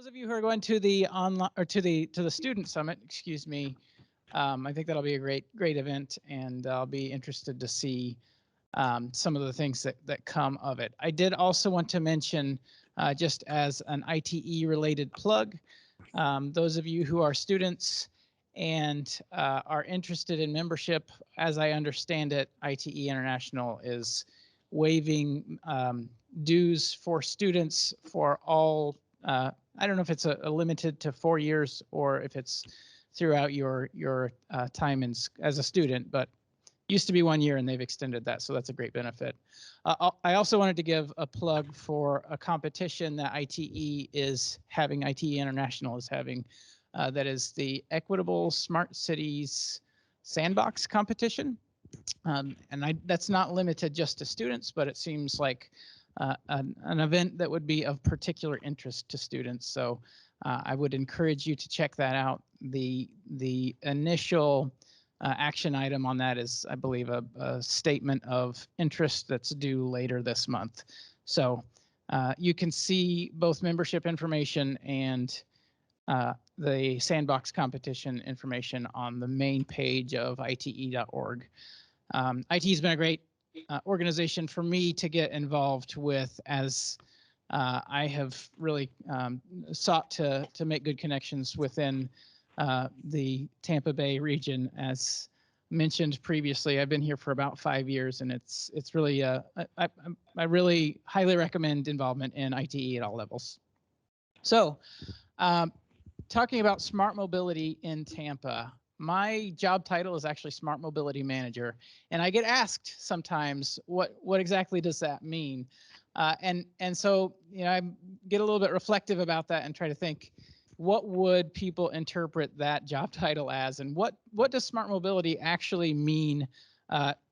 those of you who are going to the online or to the student summit, excuse me, I think that'll be a great event, and I'll be interested to see some of the things that come of it. I did also want to mention, just as an ITE related plug, those of you who are students and are interested in membership, as I understand it, ITE International is waiving dues for students for all. I don't know if it's a limited to 4 years or if it's throughout your time as a student, but used to be 1 year and they've extended that, so that's a great benefit. I also wanted to give a plug for a competition that ITE is having, ITE International is having, that is the Equitable Smart Cities Sandbox competition. And that's not limited just to students, but it seems like an event that would be of particular interest to students. So I would encourage you to check that out. The initial action item on that is, I believe, a statement of interest that's due later this month. So you can see both membership information and the Sandbox competition information on the main page of ite.org. IT has been a great organization for me to get involved with, as I have really sought to make good connections within the Tampa Bay region. As mentioned previously, I've been here for about 5 years, and it's really I really highly recommend involvement in ITE at all levels. So talking about smart mobility in Tampa, my job title is actually Smart Mobility Manager, and I get asked sometimes what exactly does that mean, and so I get a little bit reflective about that and try to think, what would people interpret that job title as, and what does smart mobility actually mean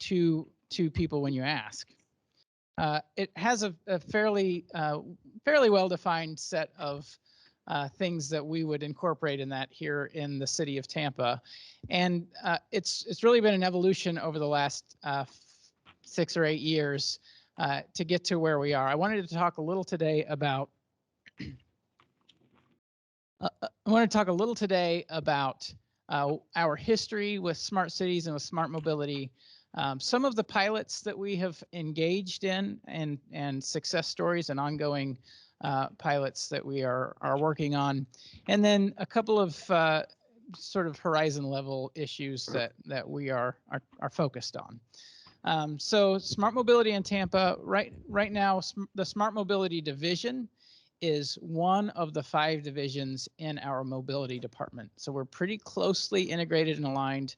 to people when you ask? It has a fairly well defined set of things that we would incorporate in that here in the city of Tampa, and it's really been an evolution over the last 6 or 8 years to get to where we are. I wanted to talk a little today about our history with smart cities and with smart mobility. Some of the pilots that we have engaged in, and success stories and ongoing pilots that we are working on, and then a couple of sort of horizon level issues that we are focused on. So smart mobility in Tampa, right now, the smart mobility division is one of the 5 divisions in our mobility department. So we're pretty closely integrated and aligned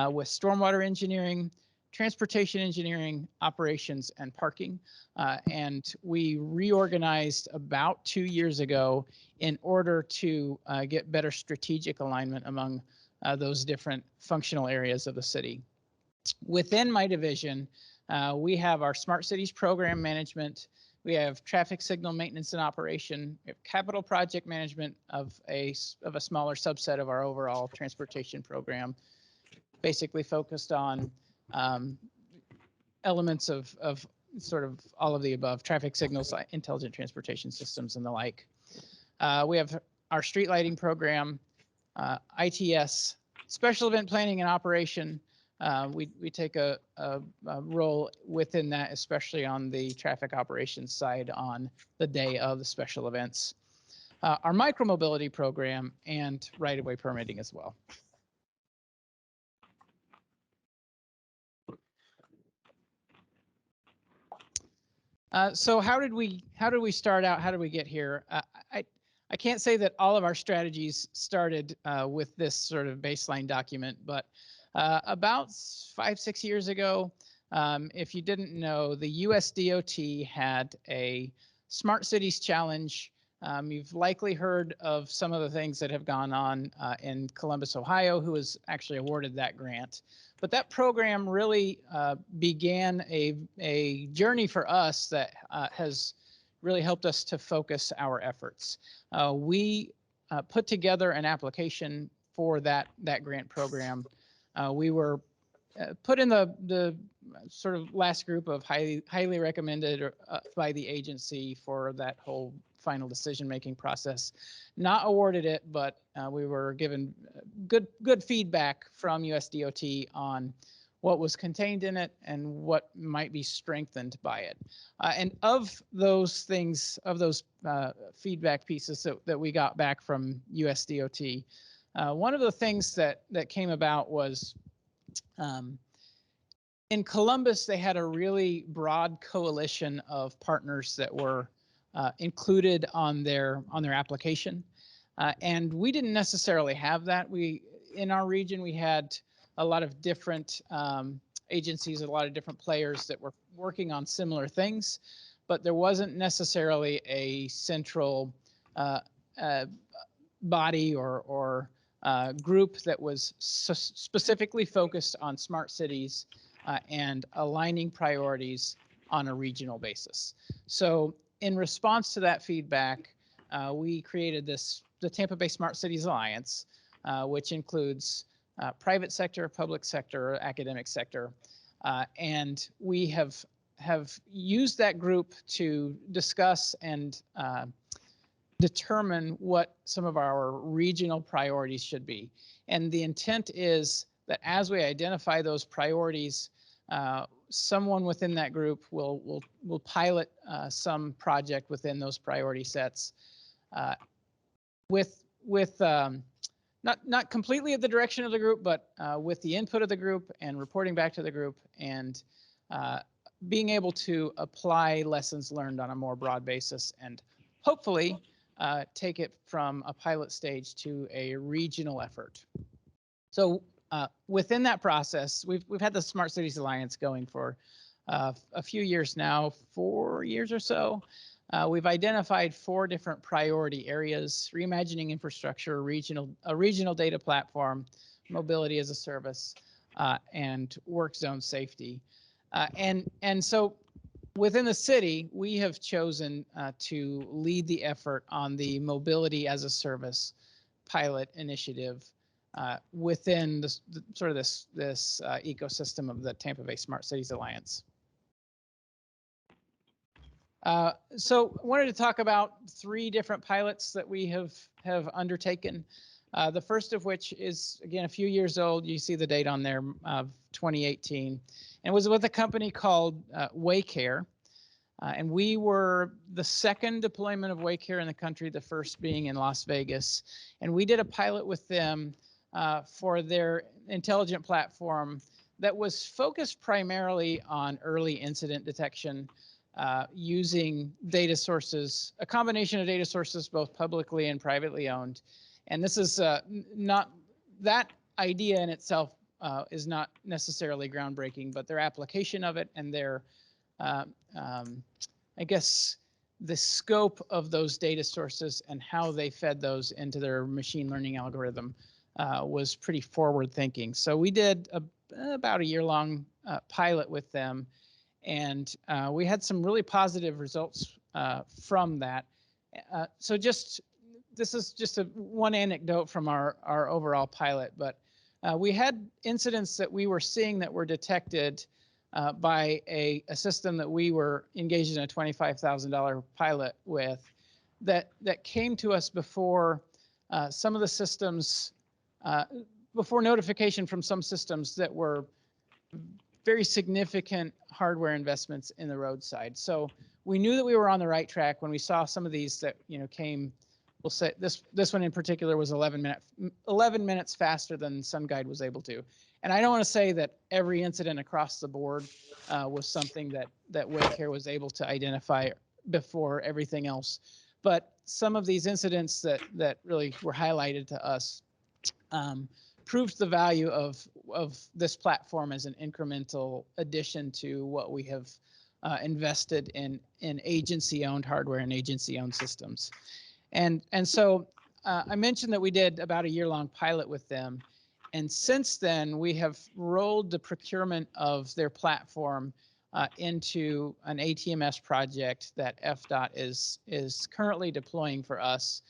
with stormwater engineering, transportation engineering, operations, and parking. And we reorganized about 2 years ago in order to get better strategic alignment among those different functional areas of the city. Within my division, we have our Smart Cities Program Management, we have traffic signal maintenance and operation, we have capital project management of a smaller subset of our overall transportation program, basically focused on elements of sort of all of the above: traffic signals, intelligent transportation systems, and the like. We have our street lighting program, ITS, special event planning and operation. We take a role within that, especially on the traffic operations side on the day of the special events. Our micromobility program, and right-of-way permitting as well. So how did we start out? How did we get here? I can't say that all of our strategies started with this sort of baseline document, but about 5-6 years ago, if you didn't know, the US DOT had a Smart Cities Challenge. You've likely heard of some of the things that have gone on in Columbus, Ohio, who was actually awarded that grant. But that program really began a journey for us that has really helped us to focus our efforts. We put together an application for that grant program. We were put in the sort of last group of highly recommended by the agency for that whole final decision-making process. Not awarded it, but we were given good feedback from USDOT on what was contained in it and what might be strengthened by it. And of those things, of those feedback pieces that we got back from USDOT, one of the things that came about was in Columbus, they had a really broad coalition of partners that were included on their application, and we didn't necessarily have that. In our region, we had a lot of different agencies, a lot of different players that were working on similar things, but there wasn't necessarily a central body or group that was specifically focused on smart cities and aligning priorities on a regional basis. So in response to that feedback, we created the Tampa Bay Smart Cities Alliance, which includes private sector, public sector, academic sector, and we have used that group to discuss and determine what some of our regional priorities should be. And the intent is that as we identify those priorities, someone within that group will pilot some project within those priority sets, with not completely at the direction of the group, but with the input of the group and reporting back to the group, and being able to apply lessons learned on a more broad basis, and hopefully take it from a pilot stage to a regional effort. So within that process, we've had the Smart Cities Alliance going for a few years now, 4 years or so. We've identified 4 different priority areas: reimagining infrastructure, a regional data platform, mobility as a service, and work zone safety. And so within the city, we have chosen to lead the effort on the mobility as a service pilot initiative within this ecosystem of the Tampa Bay Smart Cities Alliance. So I wanted to talk about 3 different pilots that we have undertaken. The first of which is, again, a few years old. You see the date on there of 2018, and was with a company called Waycare. And we were the second deployment of Waycare in the country, the first being in Las Vegas. And we did a pilot with them for their intelligent platform that was focused primarily on early incident detection, using data sources, a combination of data sources, both publicly and privately owned. And this is not, that idea in itself is not necessarily groundbreaking, but their application of it and their, I guess, the scope of those data sources and how they fed those into their machine learning algorithm was pretty forward thinking. So we did about a year-long pilot with them, and we had some really positive results from that. So this is just one anecdote from our overall pilot, but we had incidents that we were seeing that were detected by a system that we were engaged in a $25,000 pilot with, that came to us before some of the systems, before notification from some systems that were very significant hardware investments in the roadside. So we knew that we were on the right track when we saw some of these that came. We'll say this one in particular was 11 minutes faster than SunGuide was able to. And I don't want to say that every incident across the board was something that Waycare was able to identify before everything else, but some of these incidents that really were highlighted to us proved the value of this platform as an incremental addition to what we have invested in agency-owned hardware and agency-owned systems. And so I mentioned that we did about a year-long pilot with them. And since then, we have rolled the procurement of their platform into an ATMS project that FDOT is currently deploying for us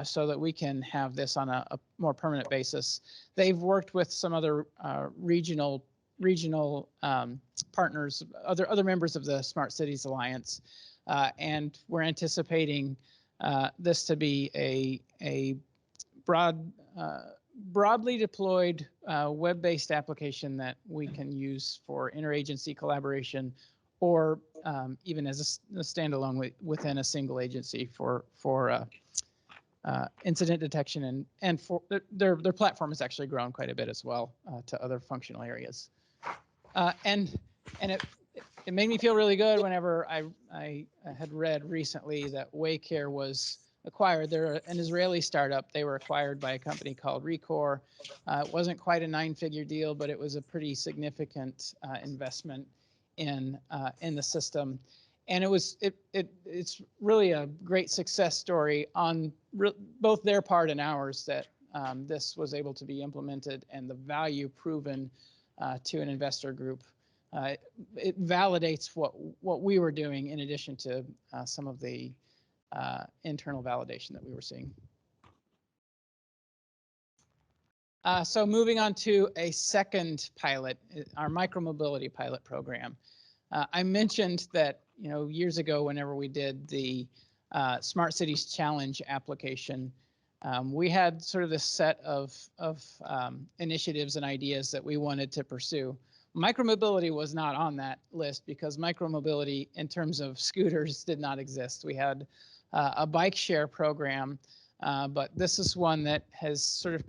so that we can have this on a more permanent basis. They've worked with some other regional partners, other members of the Smart Cities Alliance, and we're anticipating this to be a broadly deployed web-based application that we can use for interagency collaboration, or even as a standalone within a single agency for incident detection, and for their platform has actually grown quite a bit as well to other functional areas. And it made me feel really good whenever I had read recently that Waycare was acquired. They're an Israeli startup. They were acquired by a company called Recor. It wasn't quite a 9-figure deal, but it was a pretty significant investment in the system. And it's really a great success story on both their part and ours that this was able to be implemented, and the value proven to an investor group. It validates what we were doing, in addition to some of the internal validation that we were seeing. So moving on to a second pilot, our micromobility pilot program. I mentioned that years ago, whenever we did the Smart Cities Challenge application, we had sort of this set of initiatives and ideas that we wanted to pursue. Micromobility was not on that list because micromobility in terms of scooters did not exist. We had a bike share program, but this is one that has sort of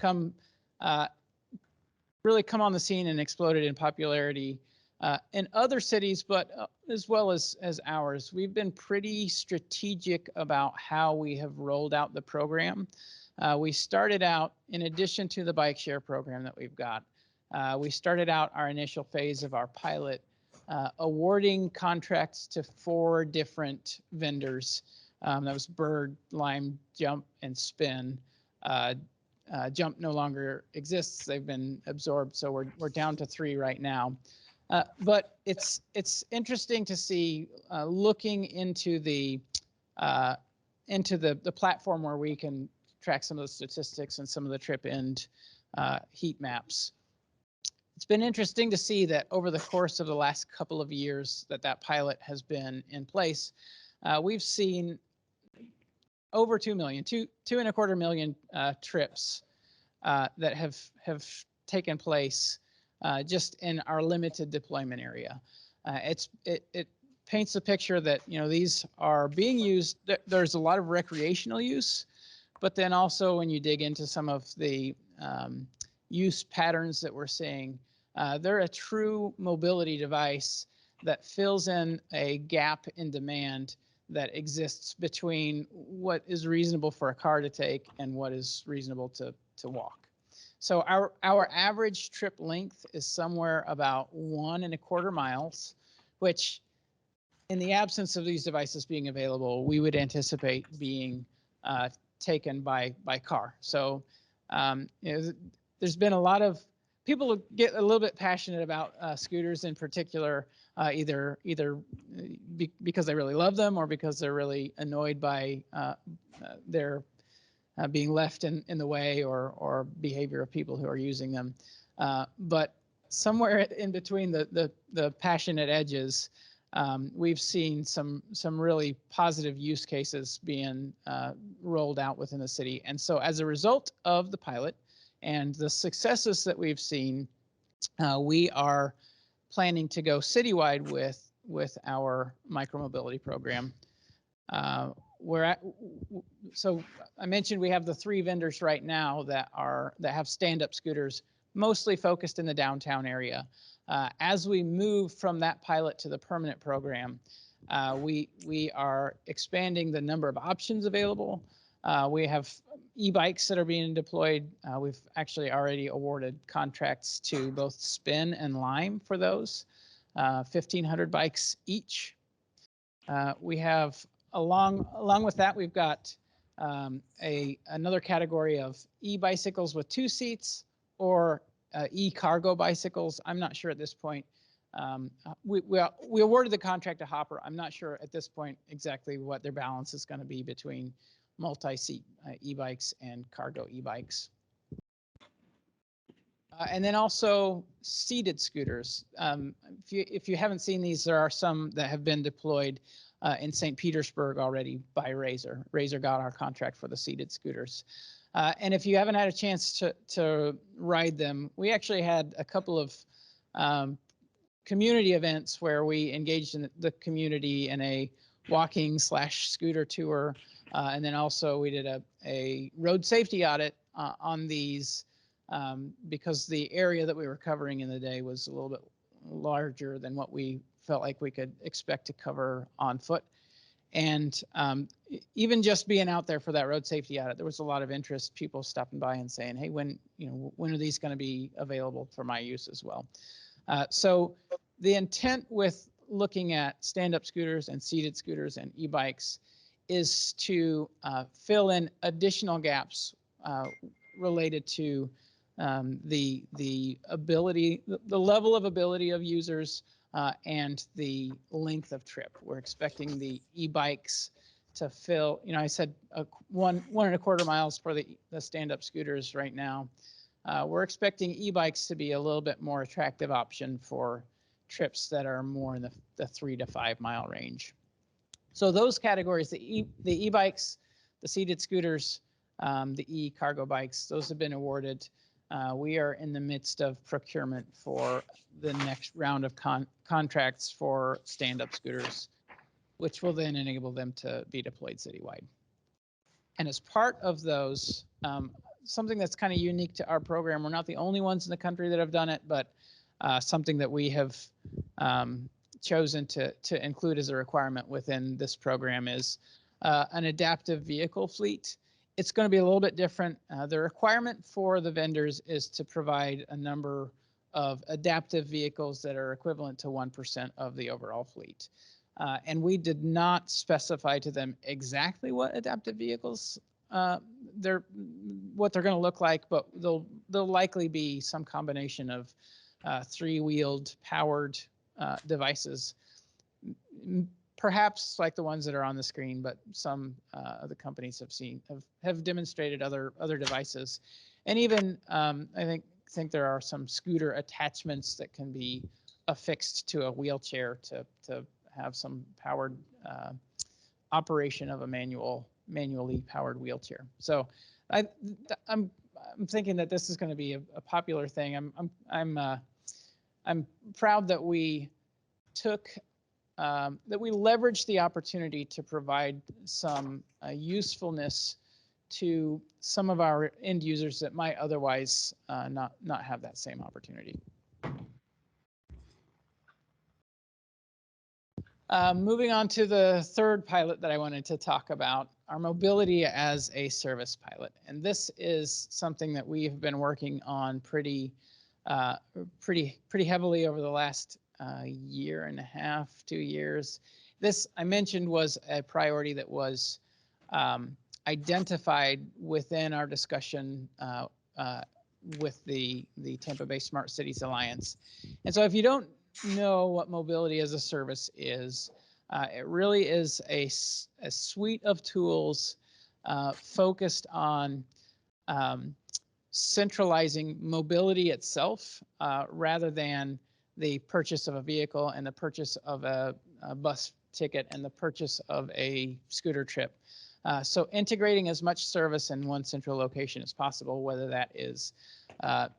really come on the scene and exploded in popularity in other cities, but as well as ours. We've been pretty strategic about how we have rolled out the program. We started out, in addition to the bike share program that we've got, we started out our initial phase of our pilot awarding contracts to 4 different vendors. That was Bird, Lime, Jump, and Spin. Jump no longer exists. They've been absorbed, so we're down to 3 right now. But it's interesting to see, looking into the platform where we can track some of the statistics and some of the trip end heat maps. It's been interesting to see that over the course of the last couple of years that pilot has been in place, we've seen over 2 million, 2.25 million trips that have taken place just in our limited deployment area. It paints a picture that these are being used. There's a lot of recreational use, but then also when you dig into some of the use patterns that we're seeing, they're a true mobility device that fills in a gap in demand that exists between what is reasonable for a car to take and what is reasonable to walk. So our average trip length is somewhere about 1.25 miles, which in the absence of these devices being available, we would anticipate being taken by car. So there's been a lot of people get a little bit passionate about scooters in particular, either because they really love them or because they're really annoyed by their being left in the way or behavior of people who are using them. But somewhere in between the passionate edges, we've seen some really positive use cases being rolled out within the city. And so as a result of the pilot and the successes that we've seen, we are planning to go citywide with our micromobility program. So I mentioned we have the 3 vendors right now that have stand-up scooters, mostly focused in the downtown area. As we move from that pilot to the permanent program, we are expanding the number of options available. We have e-bikes that are being deployed. We've actually already awarded contracts to both Spin and Lime for those, 1,500 bikes each. We have along with that, we've got another category of e-bicycles with 2 seats or e-cargo bicycles. I'm not sure at this point. We awarded the contract to Hopper. I'm not sure at this point exactly what their balance is going to be between multi-seat e-bikes and cargo e-bikes. And then also seated scooters. If you haven't seen these, there are some that have been deployed. in St. Petersburg already by Razor. Razor got our contract for the seated scooters. And if you haven't had a chance to ride them, we actually had a couple of community events where we engaged in the community in a walking/scooter tour. And then also we did a road safety audit on these because the area that we were covering in the day was a little bit larger than what we felt like we could expect to cover on foot. And even just being out there for that road safety audit, there was a lot of interest, people stopping by and saying, hey, when are these going to be available for my use as well? So the intent with looking at stand-up scooters and seated scooters and e-bikes is to fill in additional gaps related to the ability, the level of ability of users and the length of trip. We're expecting the e-bikes to fill, I said 1.25 miles for the stand-up scooters right now. We're expecting e-bikes to be a little bit more attractive option for trips that are more in the 3 to 5 mile range. So those categories, the e-bikes, the seated scooters, the e-cargo bikes, those have been awarded. We are in the midst of procurement for the next round of contracts for stand-up scooters, which will then enable them to be deployed citywide. And as part of those, something that's kind of unique to our program, we're not the only ones in the country that have done it, but something that we have chosen to include as a requirement within this program is an adaptive vehicle fleet. It's going to be a little bit different. The requirement for the vendors is to provide a number of adaptive vehicles that are equivalent to 1% of the overall fleet. And we did not specify to them exactly what adaptive vehicles what they're going to look like, but they'll likely be some combination of 3-wheeled powered devices, perhaps like the ones that are on the screen, but some of the companies have demonstrated other devices, and even I think there are some scooter attachments that can be affixed to a wheelchair to have some powered operation of a manually powered wheelchair. So I'm thinking that this is going to be a popular thing. I'm proud that we took that we leveraged the opportunity to provide some usefulness to some of our end users that might otherwise not have that same opportunity. Moving on to the third pilot that I wanted to talk about, our mobility as a service pilot. And this is something that we have been working on pretty heavily over the last 1.5, 2 years. This, I mentioned, was a priority that was identified within our discussion with the Tampa Bay Smart Cities Alliance. And so if you don't know what mobility as a service is, it really is a suite of tools focused on centralizing mobility itself rather than the purchase of a vehicle and the purchase of a bus ticket and the purchase of a scooter trip. So integrating as much service in one central location as possible, whether that is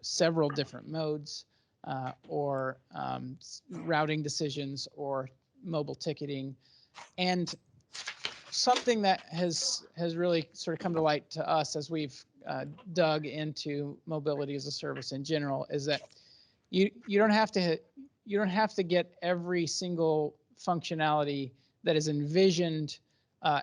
several different modes or routing decisions or mobile ticketing. And something that has really sort of come to light to us as we've dug into mobility as a service in general is that you don't have to get every single functionality that is envisioned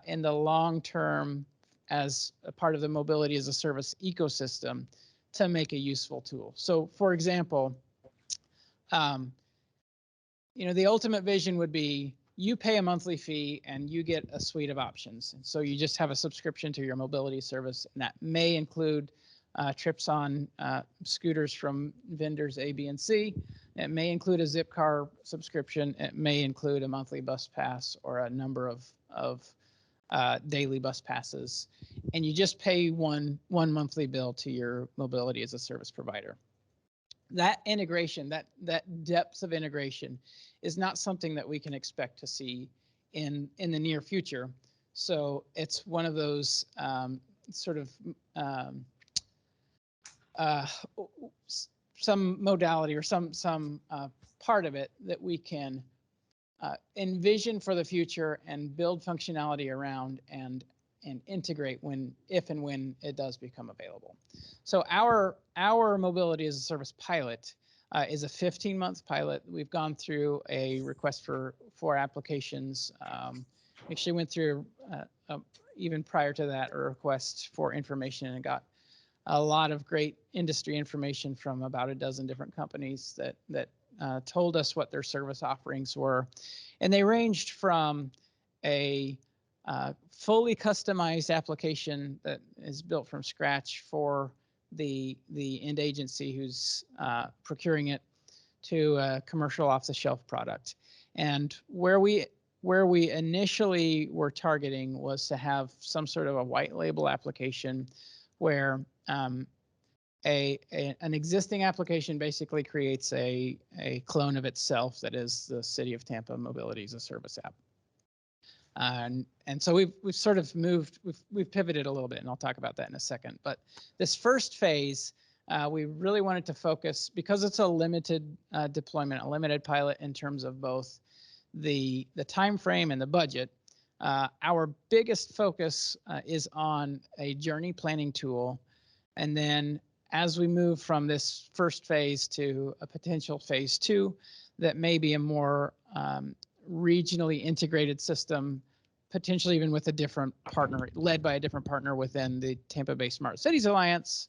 in the long term as a part of the mobility as a service ecosystem to make a useful tool. So for example, the ultimate vision would be you pay a monthly fee and you get a suite of options. And so you just have a subscription to your mobility service, and that may include trips on scooters from vendors A, B, and C. It may include a Zipcar subscription. It may include a monthly bus pass or a number of daily bus passes. And you just pay one monthly bill to your mobility as a service provider. That integration, that depth of integration is not something that we can expect to see in the near future. So it's one of those sort of some modality or some part of it that we can envision for the future and build functionality around and integrate if and when it does become available. So our mobility as a service pilot is a 15-month pilot. We've gone through a request for applications. Actually went through even prior to that a request for information and got a lot of great industry information from about a dozen different companies that told us what their service offerings were. And they ranged from a fully customized application that is built from scratch for the end agency who's procuring it to a commercial off-the-shelf product. And where we initially were targeting was to have some sort of a white label application where an existing application basically creates a clone of itself that is the City of Tampa Mobility as a Service app. And so we've sort of moved, we've pivoted a little bit, and I'll talk about that in a second. But this first phase, we really wanted to focus, because it's a limited deployment, a limited pilot in terms of both the time frame and the budget. Our biggest focus is on a journey planning tool. And then as we move from this first phase to a potential phase 2, that may be a more regionally integrated system, potentially even with a different partner, led by a different partner within the Tampa Bay Smart Cities Alliance,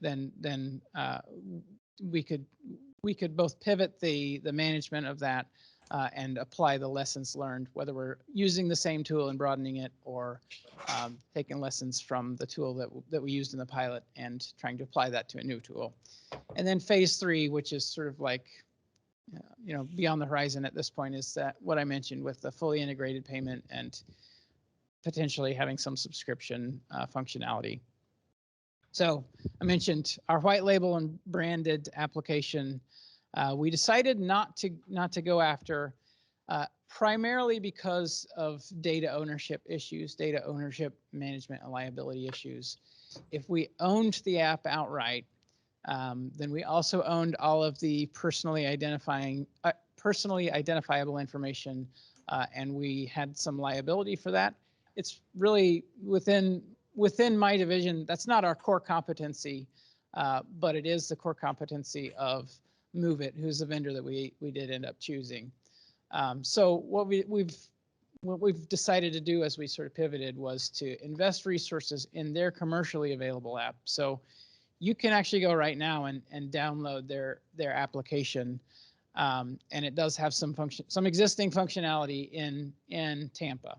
then we could both pivot the management of that and apply the lessons learned, whether we're using the same tool and broadening it, or taking lessons from the tool that we used in the pilot and trying to apply that to a new tool. And then phase 3, which is sort of like, beyond the horizon at this point, is that what I mentioned with the fully integrated payment and potentially having some subscription functionality. So I mentioned our white label and branded application. We decided not to go after, primarily because of data ownership issues, data ownership management and liability issues. If we owned the app outright, then we also owned all of the personally identifiable information, and we had some liability for that. It's really within my division. That's not our core competency, but it is the core competency of Move It, who's the vendor that we did end up choosing. So what we've decided to do as we sort of pivoted was to invest resources in their commercially available app. So you can actually go right now and download their application, and it does have some existing functionality in Tampa.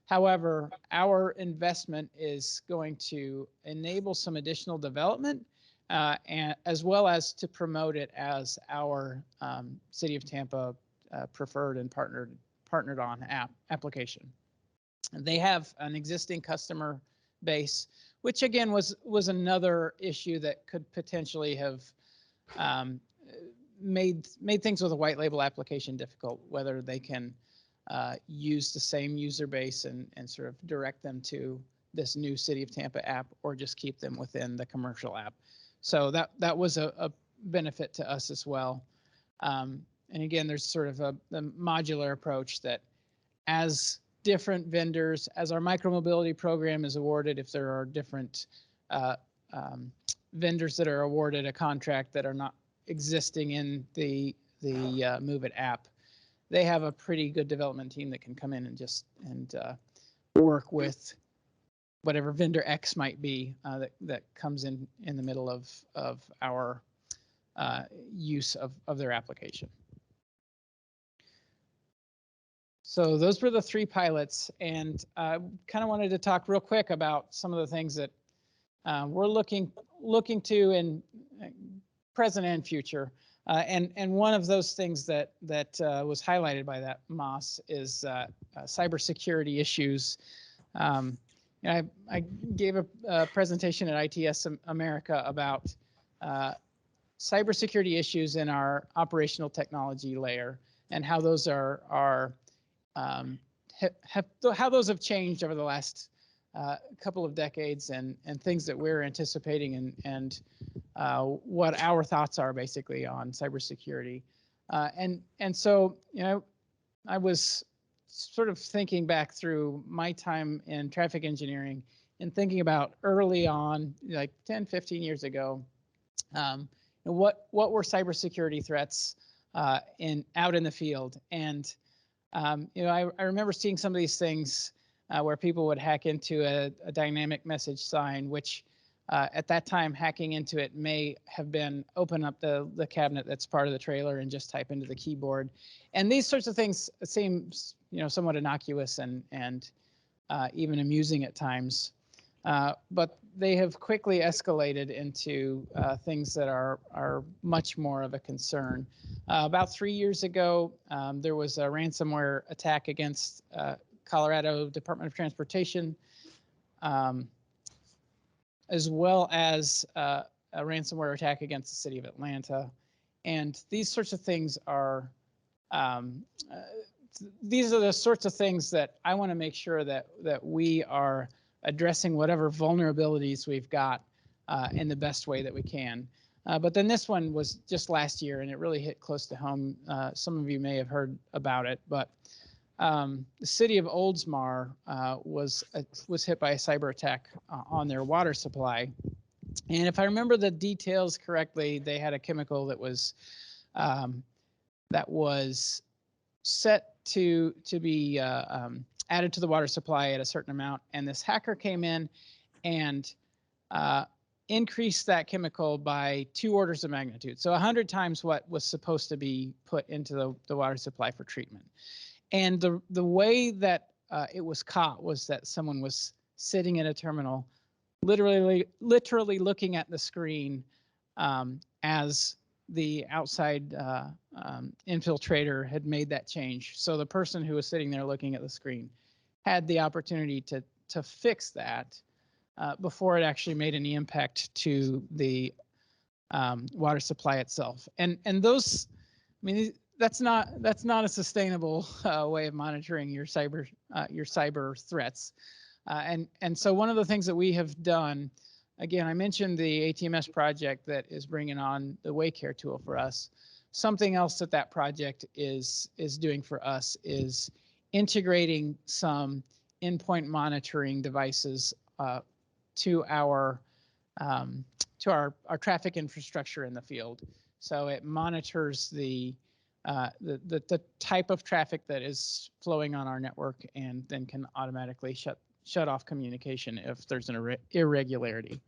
However, our investment is going to enable some additional development, and as well as to promote it as our City of Tampa preferred and partnered on application. And they have an existing customer base, which again was another issue that could potentially have made things with a white label application difficult, whether they can use the same user base and sort of direct them to this new City of Tampa app, or just keep them within the commercial app. So that was a benefit to us as well. And again, there's sort of a modular approach that as different vendors, as our micromobility program is awarded, if there are different vendors that are awarded a contract that are not existing in the Move It app, they have a pretty good development team that can come in and work with whatever vendor X might be that comes in the middle of our use of their application. So those were the 3 pilots, and I kind of wanted to talk real quick about some of the things that we're looking to in present and future. And one of those things that was highlighted by that Moss is cybersecurity issues. I gave a presentation at ITS America about cybersecurity issues in our operational technology layer, and how those are how those have changed over the last couple of decades, and things that we're anticipating, and what our thoughts are basically on cybersecurity. And so, I was sort of thinking back through my time in traffic engineering and thinking about early on, like 10, 15 years ago, what were cybersecurity threats out in the field. And I remember seeing some of these things where people would hack into a dynamic message sign, which at that time, hacking into it may have been open up the cabinet that's part of the trailer and just type into the keyboard. And these sorts of things seem somewhat innocuous and even amusing at times. But they have quickly escalated into things that are much more of a concern. About 3 years ago, there was a ransomware attack against Colorado Department of Transportation, as well as a ransomware attack against the city of Atlanta. And these sorts of things are, these are the sorts of things that I want to make sure that we are addressing whatever vulnerabilities we've got in the best way that we can. But then this one was just last year, and it really hit close to home. Some of you may have heard about it, but the city of Oldsmar was hit by a cyber attack on their water supply. And if I remember the details correctly, they had a chemical that was set to be added to the water supply at a certain amount. And this hacker came in and increased that chemical by 2 orders of magnitude. So 100 times what was supposed to be put into the water supply for treatment. And the way that it was caught was that someone was sitting in a terminal, literally looking at the screen as the outside infiltrator had made that change. So the person who was sitting there looking at the screen had the opportunity to fix that before it actually made any impact to the water supply itself. And those, I mean, that's not a sustainable way of monitoring your cyber threats. And so one of the things that we have done, again, I mentioned the ATMS project that is bringing on the Waycare tool for us. Something else that project is doing for us is integrating some endpoint monitoring devices to our traffic infrastructure in the field. So it monitors the type of traffic that is flowing on our network, and then can automatically shut off communication if there's an irregularity.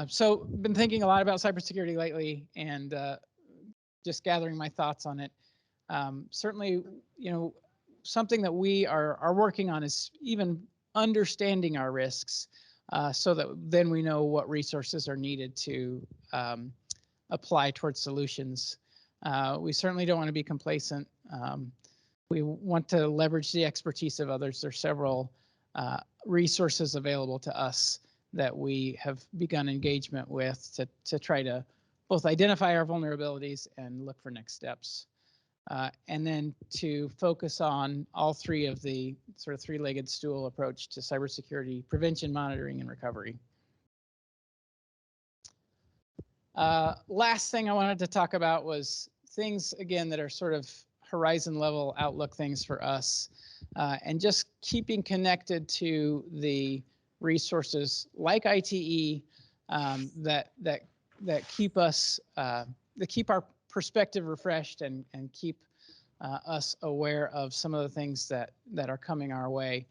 So been thinking a lot about cybersecurity lately, and just gathering my thoughts on it. Certainly, something that we are working on is even understanding our risks, so that then we know what resources are needed to apply towards solutions. We certainly don't want to be complacent. We want to leverage the expertise of others. There's several resources available to us that we have begun engagement with to try to both identify our vulnerabilities and look for next steps. And then to focus on all three of the sort of three-legged stool approach to cybersecurity: prevention, monitoring, and recovery. Last thing I wanted to talk about was things, again, that are sort of horizon level outlook things for us, and just keeping connected to the resources like ITE that keep us, that keep our perspective refreshed and keep us aware of some of the things that are coming our way.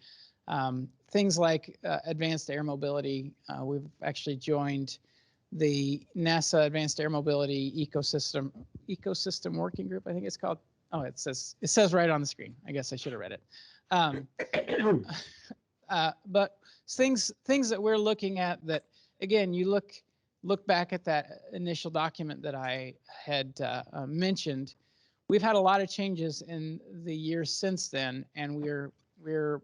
Things like advanced air mobility. We've actually joined the NASA Advanced Air Mobility Ecosystem Working Group, I think it's called. Oh, it says right on the screen. I guess I should have read it. But things that we're looking at that, again, you look back at that initial document that I had mentioned. We've had a lot of changes in the years since then, and we're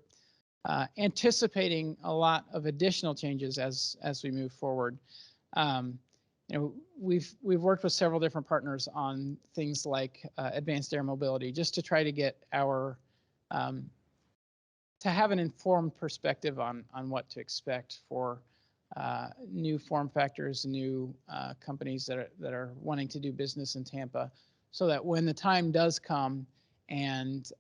anticipating a lot of additional changes as we move forward. we've worked with several different partners on things like advanced air mobility, just to try to get our to have an informed perspective on what to expect for new form factors, new companies that are wanting to do business in Tampa, so that when the time does come and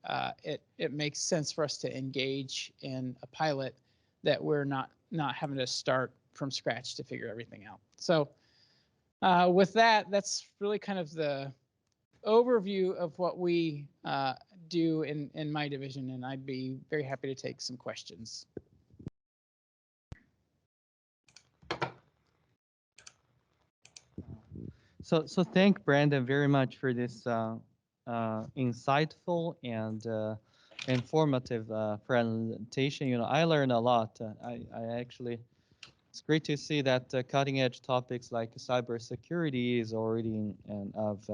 it makes sense for us to engage in a pilot, that we're not having to start from scratch to figure everything out. So with that, that's really kind of the overview of what we do in my division, and I'd be very happy to take some questions. So thank Brandon very much for this insightful and informative presentation. I learned a lot. I actually, it's great to see that cutting edge topics like cybersecurity is already of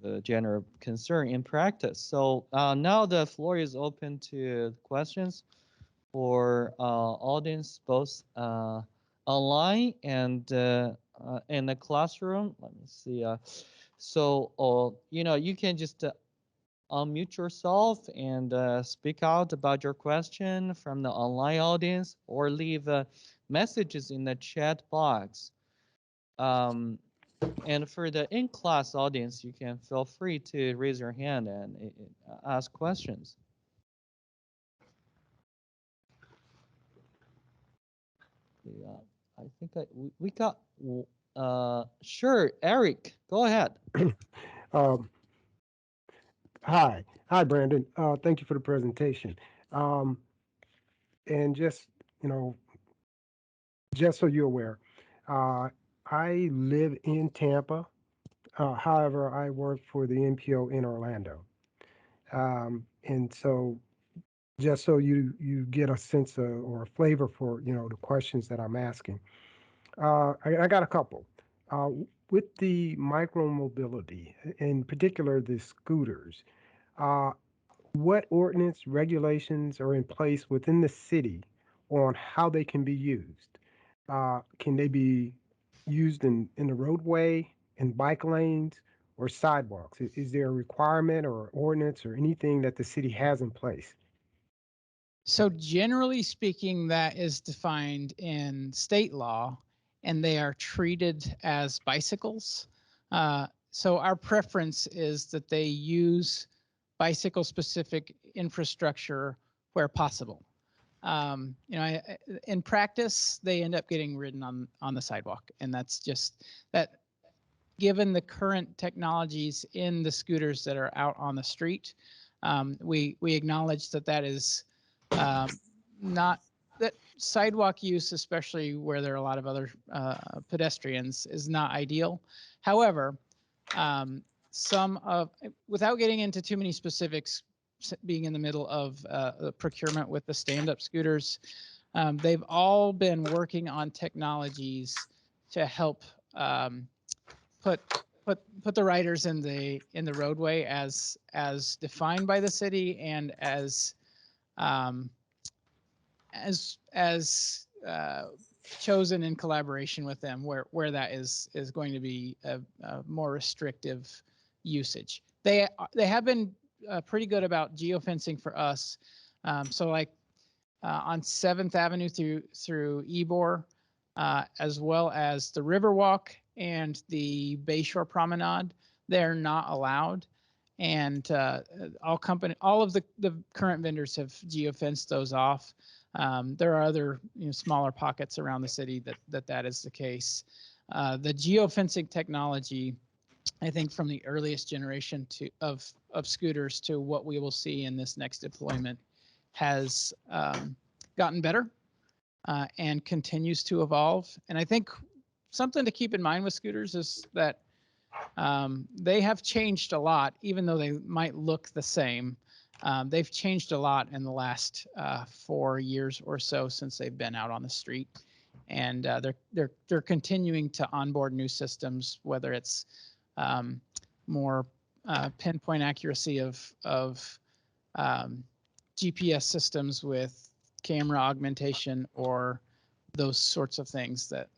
the general concern in practice. So now the floor is open to questions for audience, both online and in the classroom. Let me see. So you can just unmute yourself and speak out about your question from the online audience, or leave messages in the chat box. And for the in-class audience, you can feel free to raise your hand and ask questions. Yeah, I think we got, sure, Eric, go ahead. Hi, Brandon. Thank you for the presentation. And just so you're aware, uh, I live in Tampa. However, I work for the NPO in Orlando. And so, just so you get a sense of, or a flavor for the questions that I'm asking, I got a couple. Uh, with the micro mobility, in particular the scooters. Uh, What ordinance regulations are in place within the city on how they can be used? Can they be used in the roadway, in bike lanes, or sidewalks? Is there a requirement or ordinance or anything that the city has in place? So generally speaking, that is defined in state law, and they are treated as bicycles. So our preference is that they use bicycle-specific infrastructure where possible. In practice, they end up getting ridden on the sidewalk, and that's just that. Given the current technologies in the scooters that are out on the street, we acknowledge that is not that sidewalk use, especially where there are a lot of other pedestrians, is not ideal. However, without getting into too many specifics, being in the middle of the procurement with the stand-up scooters, they've all been working on technologies to help put the riders in the roadway as defined by the city, and as chosen in collaboration with them, where that is going to be a more restrictive usage. They have been pretty good about geofencing for us. So like on 7th Avenue through Ybor, as well as the Riverwalk and the Bayshore Promenade, they're not allowed. And all of the current vendors have geofenced those off. There are other smaller pockets around the city that is the case. The geofencing technology, I think, from the earliest generation of scooters to what we will see in this next deployment, has gotten better and continues to evolve. And I think something to keep in mind with scooters is that they have changed a lot, even though they might look the same. They've changed a lot in the last 4 years or so since they've been out on the street, and they're continuing to onboard new systems, whether it's more pinpoint accuracy of GPS systems with camera augmentation, or those sorts of things that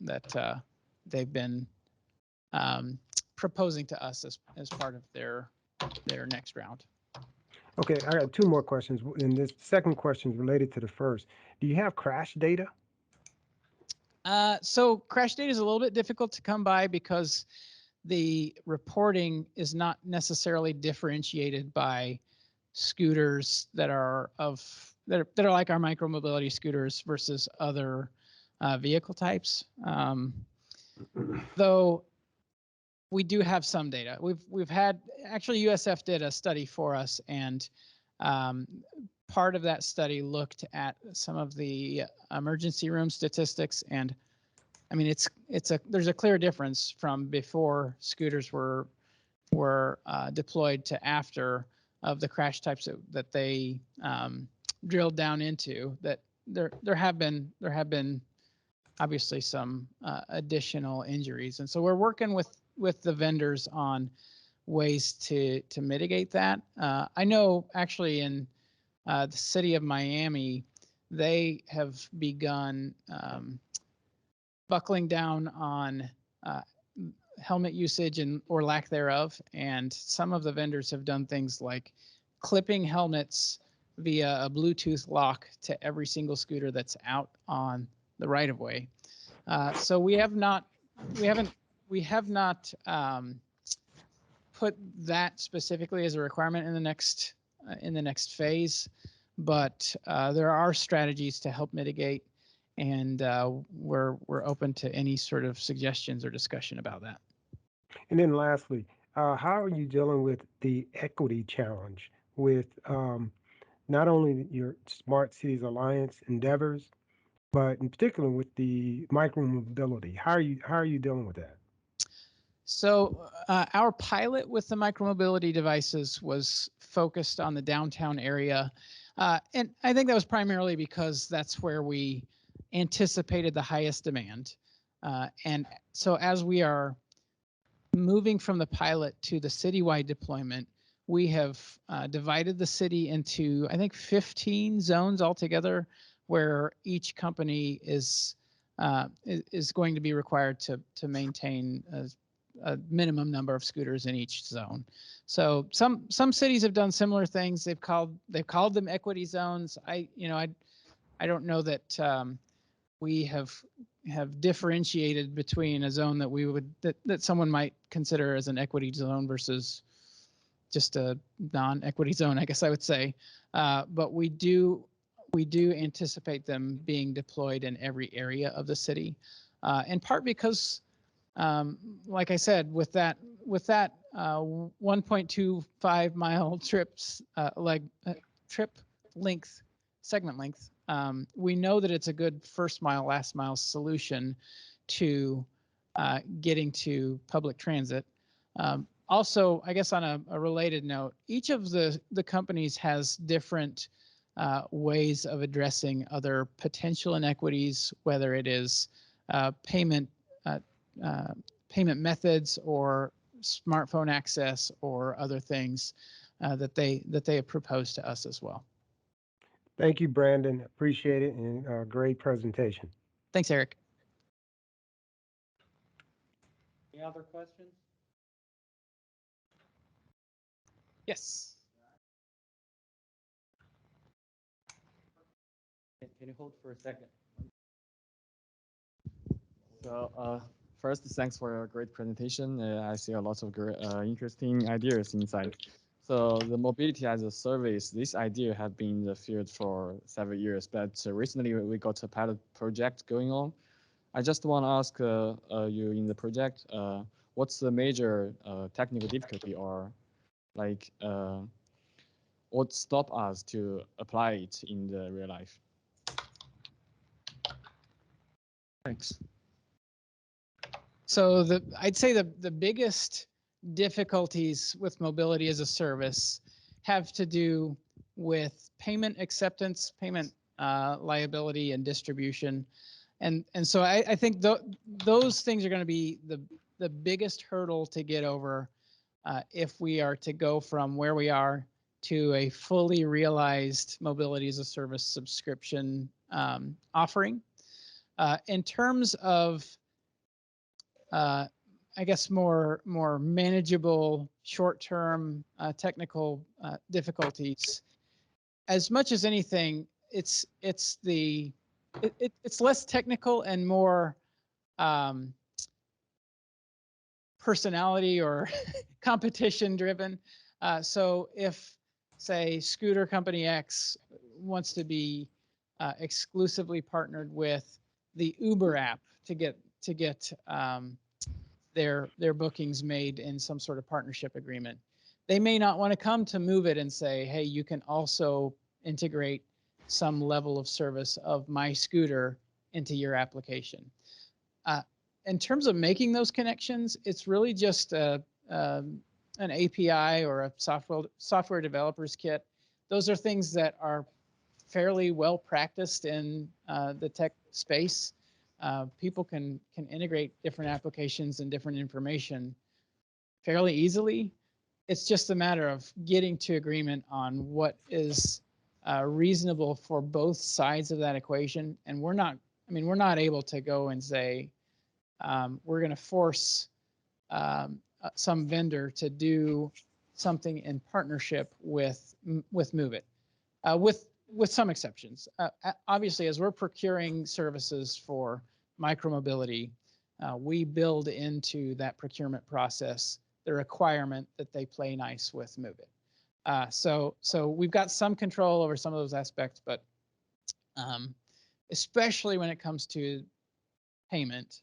they've been proposing to us as part of their next round. Okay, I got two more questions, and this second question is related to the first. Do you have crash data? So crash data is a little bit difficult to come by because the reporting is not necessarily differentiated by scooters that are like our micromobility scooters versus other vehicle types. Though we do have some data. We've had, actually USF did a study for us, and part of that study looked at some of the emergency room statistics, and I mean there's a clear difference from before scooters were deployed to after of the crash types that they drilled down into. That there have been obviously some additional injuries, and so we're working with the vendors on ways to mitigate that. I know actually in the city of Miami, they have begun buckling down on helmet usage or lack thereof, and some of the vendors have done things like clipping helmets via a Bluetooth lock to every single scooter that's out on the right of way. So we have not put that specifically as a requirement in the next phase, but there are strategies to help mitigate, and we're open to any sort of suggestions or discussion about that. And then lastly, how are you dealing with the equity challenge with not only your Smart Cities Alliance endeavors, but in particular with the micromobility? How are you dealing with that? So our pilot with the micromobility devices was focused on the downtown area. And I think that was primarily because that's where we anticipated the highest demand. And so as we are moving from the pilot to the citywide deployment, we have divided the city into, I think, 15 zones altogether, where each company is going to be required to maintain a minimum number of scooters in each zone. So some cities have done similar things. They've called them equity zones. I don't know that we have differentiated between a zone that someone might consider as an equity zone versus just a non-equity zone, I guess I would say. But we do anticipate them being deployed in every area of the city, in part because, like I said, with that 1.25 mile segment length, we know that it's a good first mile, last mile solution to getting to public transit. Also, I guess on a related note, each of the companies has different ways of addressing other potential inequities, whether it is payment methods or smartphone access or other things that they have proposed to us as well. Thank you, Brandon. Appreciate it, and great presentation. Thanks, Eric. Any other questions? Yes. Can you hold for a second? So first, thanks for a great presentation. I see a lot of great, interesting ideas inside. So the mobility as a service, this idea has been in the field for several years, but recently we got a pilot project going on. I just want to ask you in the project, what's the major technical difficulty, or like what stop us to apply it in the real life? Thanks. So I'd say the biggest difficulties with mobility as a service have to do with payment acceptance, payment liability, and distribution. And so I think those things are going to be the biggest hurdle to get over if we are to go from where we are to a fully realized mobility as a service subscription offering. In terms of I guess more manageable short-term technical difficulties. As much as anything, it's less technical and more personality or competition driven. So if, say, scooter company X wants to be exclusively partnered with the Uber app to get their bookings made in some sort of partnership agreement, they may not want to come to Move It and say, hey, you can also integrate some level of service of my scooter into your application. In terms of making those connections, it's really just an API or a software developers kit. Those are things that are fairly well practiced in the tech space. People can integrate different applications and different information fairly easily. It's just a matter of getting to agreement on what is reasonable for both sides of that equation. And we're not able to go and say, we're going to force some vendor to do something in partnership with Move It, with some exceptions. Obviously, as we're procuring services for micromobility, we build into that procurement process the requirement that they play nice with Move It. So we've got some control over some of those aspects, but especially when it comes to payment,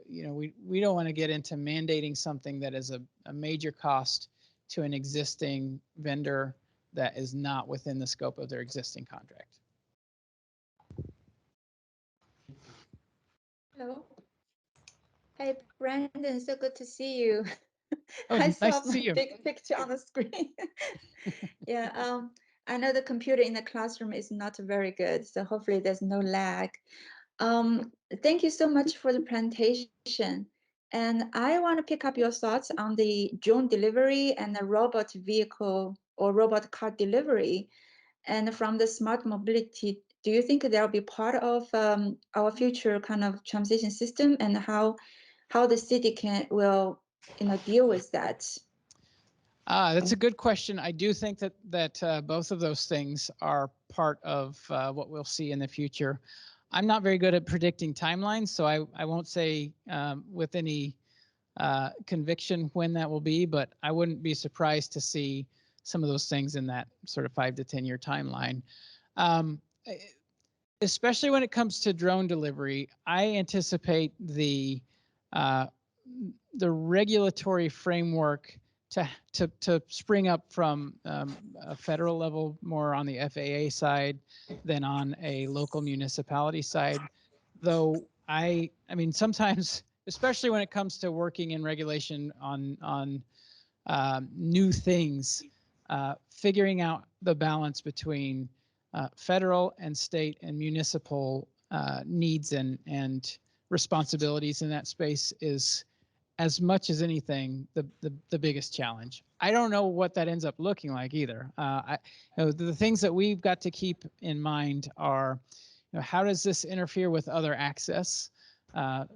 we don't want to get into mandating something that is a major cost to an existing vendor that is not within the scope of their existing contract. Hello. Hey, Brandon, so good to see you. Oh, I nice saw to see my you. big picture on the screen. Yeah, I know the computer in the classroom is not very good, so hopefully there's no lag. Thank you so much for the presentation. And I want to pick up your thoughts on the drone delivery and the robot vehicle or robot car delivery. And from the smart mobility, do you think they'll be part of our future kind of transition system, and how the city will deal with that? That's a good question. I do think that both of those things are part of what we'll see in the future. I'm not very good at predicting timelines, so I won't say with any conviction when that will be, but I wouldn't be surprised to see some of those things in that sort of 5 to 10 year timeline. Especially when it comes to drone delivery, I anticipate the regulatory framework to spring up from a federal level, more on the FAA side than on a local municipality side. Though I mean, sometimes, especially when it comes to working in regulation on new things, figuring out the balance between federal and state and municipal needs and responsibilities in that space is, as much as anything, the biggest challenge. I don't know what that ends up looking like either. The things that we've got to keep in mind are, how does this interfere with other access?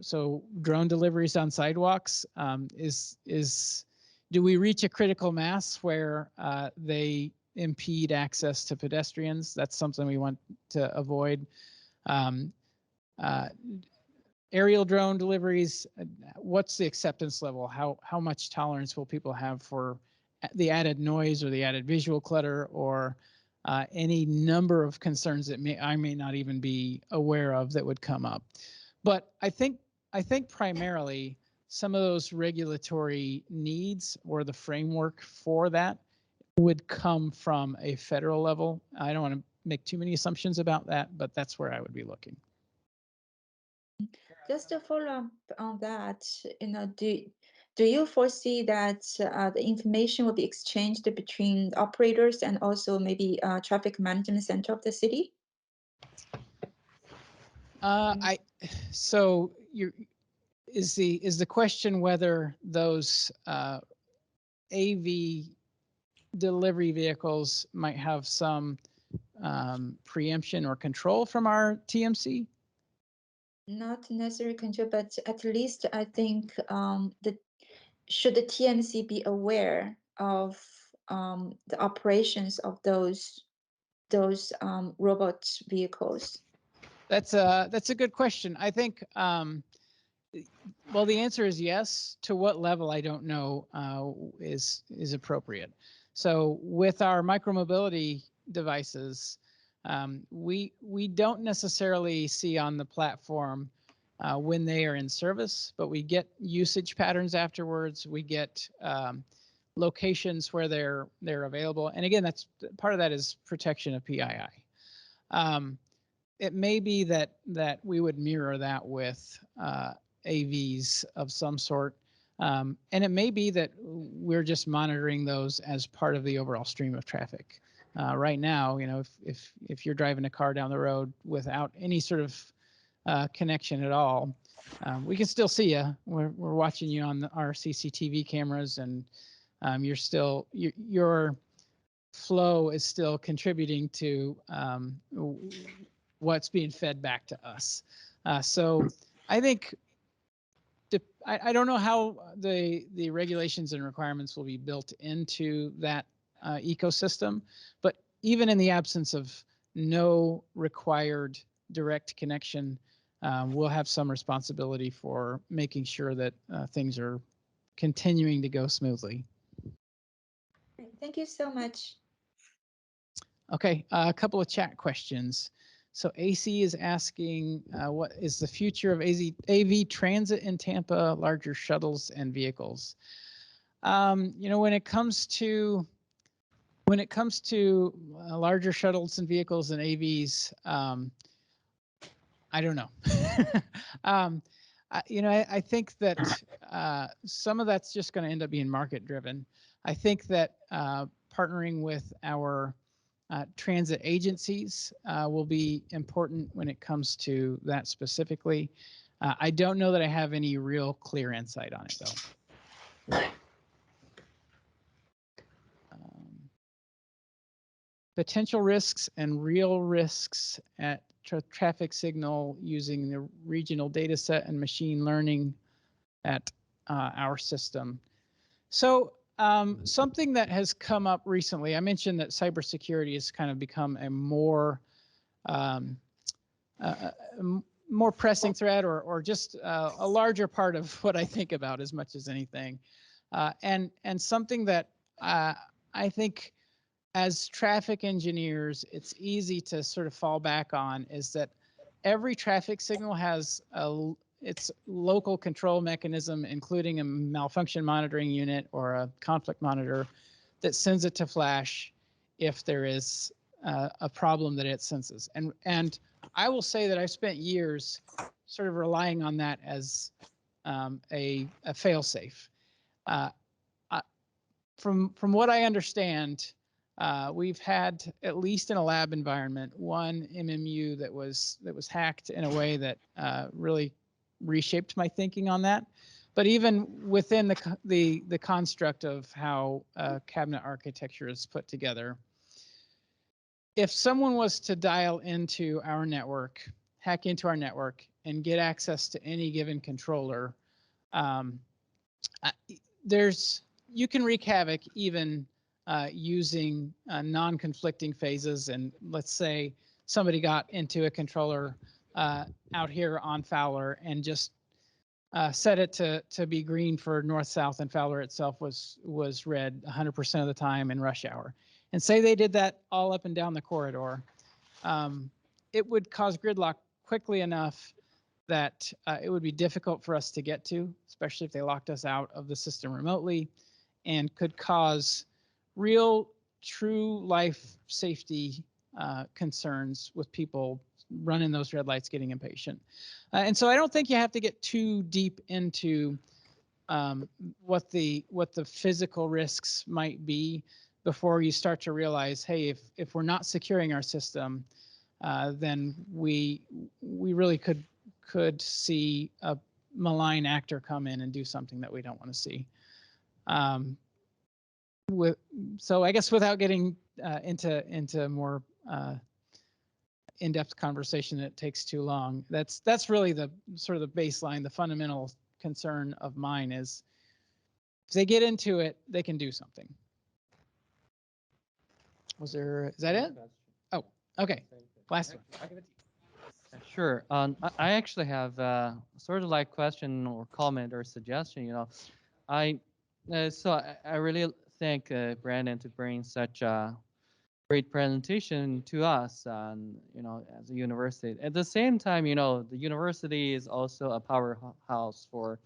So drone deliveries on sidewalks, do we reach a critical mass where they impede access to pedestrians? That's something we want to avoid. Aerial drone deliveries, what's the acceptance level? How much tolerance will people have for the added noise or the added visual clutter, or any number of concerns that I may not even be aware of that would come up? But I think primarily some of those regulatory needs or the framework for that would come from a federal level. I don't want to make too many assumptions about that, but that's where I would be looking. Just to follow up on that, do you foresee that the information will be exchanged between operators and also maybe traffic management center of the city? So is the question whether those AV delivery vehicles might have some preemption or control from our TMC? Not necessarily control, but at least I think should the TNC be aware of the operations of those robot vehicles? That's a good question. I think well, the answer is yes. To what level, I don't know, is appropriate. So with our micromobility devices, we don't necessarily see on the platform when they are in service, but we get usage patterns afterwards. We get locations where they're available, and again, that's part of that is protection of PII. It may be that we would mirror that with AVs of some sort. And it may be that we're just monitoring those as part of the overall stream of traffic. Right now, if you're driving a car down the road without any sort of connection at all, we can still see you. We're watching you on our CCTV cameras, and your flow is still contributing to what's being fed back to us. So I think I don't know how the regulations and requirements will be built into that ecosystem, but even in the absence of no required direct connection, we'll have some responsibility for making sure that things are continuing to go smoothly. Thank you so much. Okay, a couple of chat questions. So AC is asking, what is the future of AV transit in Tampa, larger shuttles and vehicles? When it comes to larger shuttles and vehicles and AVs, I don't know. I think that some of that's just going to end up being market driven. I think that partnering with our transit agencies will be important when it comes to that specifically. I don't know that I have any real clear insight on it, though. Potential risks and real risks at traffic signal using the regional data set and machine learning at our system. So something that has come up recently, I mentioned that cybersecurity has kind of become a more pressing threat, or just a larger part of what I think about as much as anything. And something that I think as traffic engineers, it's easy to sort of fall back on is that every traffic signal has its local control mechanism, including a malfunction monitoring unit or a conflict monitor that sends it to flash if there is a problem that it senses. And I will say that I've spent years sort of relying on that as a fail-safe. From what I understand, we've had, at least in a lab environment, one MMU that was hacked in a way that really reshaped my thinking on that. But even within the construct of how cabinet architecture is put together, if someone was to dial into our network, hack into our network, and get access to any given controller, you can wreak havoc even using non-conflicting phases. And let's say somebody got into a controller out here on Fowler and just set it to be green for north-south, and Fowler itself was red 100% of the time in rush hour. And say they did that all up and down the corridor, it would cause gridlock quickly enough that it would be difficult for us to get to, especially if they locked us out of the system remotely, and could cause real, true life safety concerns with people running those red lights, getting impatient. And so I don't think you have to get too deep into what the physical risks might be before you start to realize, hey, if we're not securing our system, then we really could see a malign actor come in and do something that we don't want to see. So I guess without getting into more in-depth conversation that takes too long. That's really the sort of the baseline, the fundamental concern of mine is if they get into it, they can do something. Is that it? Oh, okay. Last one. I'll give it to you. Sure. I actually have sort of like question or comment or suggestion. I really thank Brandon to bring such a great presentation to us, as a university. At the same time, the university is also a powerhouse for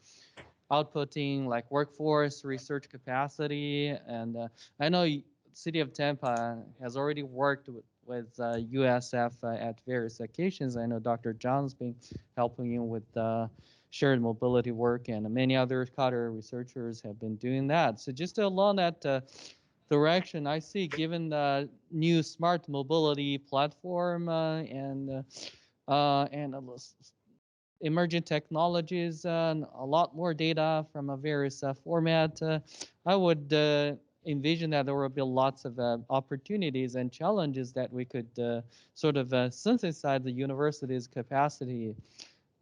outputting like workforce, research capacity, and I know City of Tampa has already worked with USF at various occasions. I know Dr. John's been helping you with shared mobility work, and many other Qatar researchers have been doing that. So just along that direction, I see, given the new smart mobility platform and emerging technologies and a lot more data from a various format, I would envision that there will be lots of opportunities and challenges that we could sort of synthesize the university's capacity.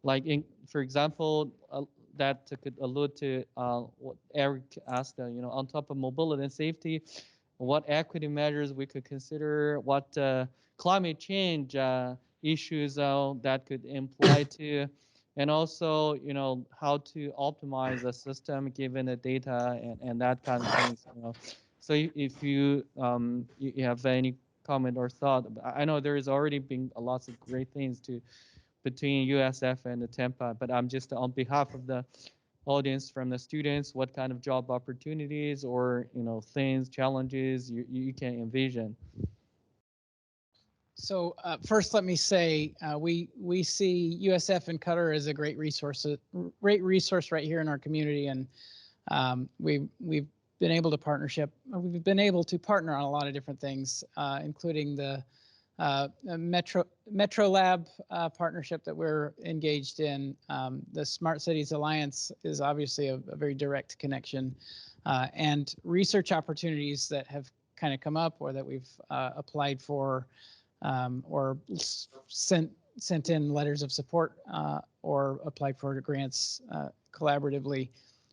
Like, for example, that could allude to what Eric asked, on top of mobility and safety, what equity measures we could consider, what climate change issues that could imply to, and also, how to optimize the system given the data and that kind of things. So if you have any comment or thought, I know there is already been lots of great things between USF and the Tampa, but I'm just on behalf of the audience, from the students, what kind of job opportunities or things, challenges you can envision. So first, let me say we see USF and Qatar as a great resource right here in our community, and we've been able to partner on a lot of different things, including the Metro Lab partnership that we're engaged in. The Smart Cities Alliance is obviously a very direct connection, and research opportunities that have kind of come up or that we've applied for, or sent in letters of support, or applied for grants collaboratively.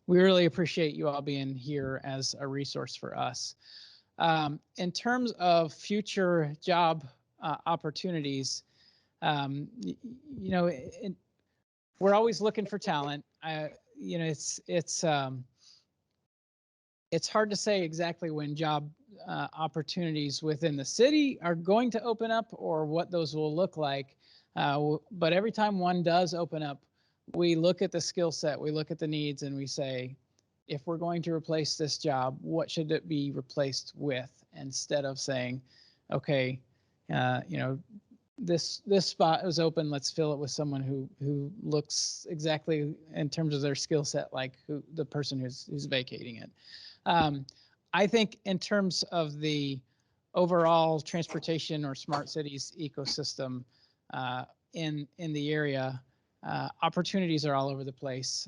We really appreciate you all being here as a resource for us. In terms of future job opportunities, we're always looking for talent. It's hard to say exactly when job opportunities within the city are going to open up or what those will look like. But every time one does open up, we look at the skill set, we look at the needs, and we say, if we're going to replace this job, what should it be replaced with? Instead of saying, okay, this spot is open, let's fill it with someone who looks exactly in terms of their skill set like the person who's vacating it. I think in terms of the overall transportation or smart cities ecosystem in the area, opportunities are all over the place.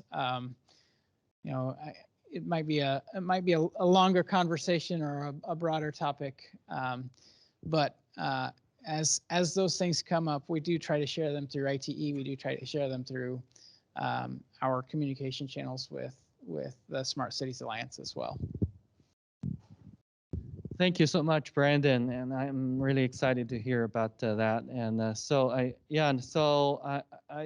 It might be a longer conversation or a broader topic, but as those things come up, we do try to share them through ITE. We do try to share them through our communication channels with the Smart Cities Alliance as well. Thank you so much, Brandon, and I'm really excited to hear about that. And so I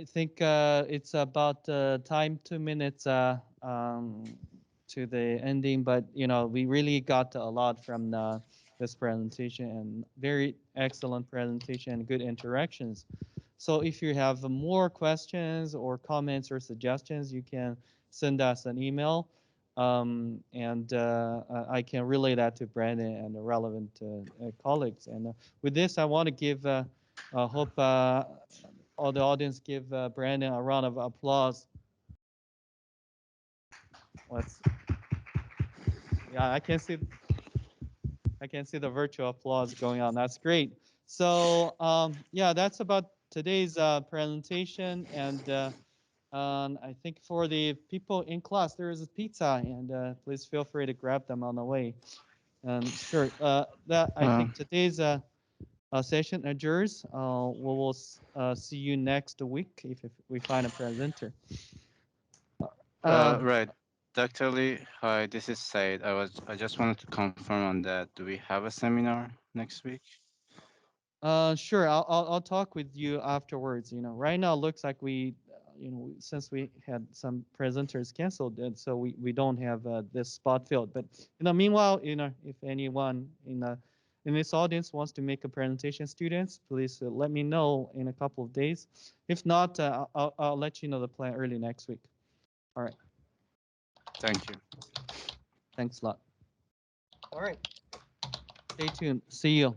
think it's about time, 2 minutes to the ending, but we really got a lot from this presentation, and very excellent presentation and good interactions. So if you have more questions or comments or suggestions, you can send us an email. And I can relay that to Brandon and the relevant colleagues. And with this, I want to give, hope all the audience give Brandon a round of applause. I can see the virtual applause going on. That's great. So that's about today's presentation. And I think for the people in class, there is a pizza, and please feel free to grab them on the way. Sure, I think today's session adjourns. We will see you next week if we find a presenter. Right. Dr. Lee, hi, this is Said. I just wanted to confirm on that. Do we have a seminar next week? Sure. I'll talk with you afterwards. Right now it looks like since we had some presenters canceled, and so we don't have this spot filled. But meanwhile, if anyone in this audience wants to make a presentation, students, please let me know in a couple of days. If not, I'll let you know the plan early next week. All right. Thank you. Thanks a lot. All right. Stay tuned. See you.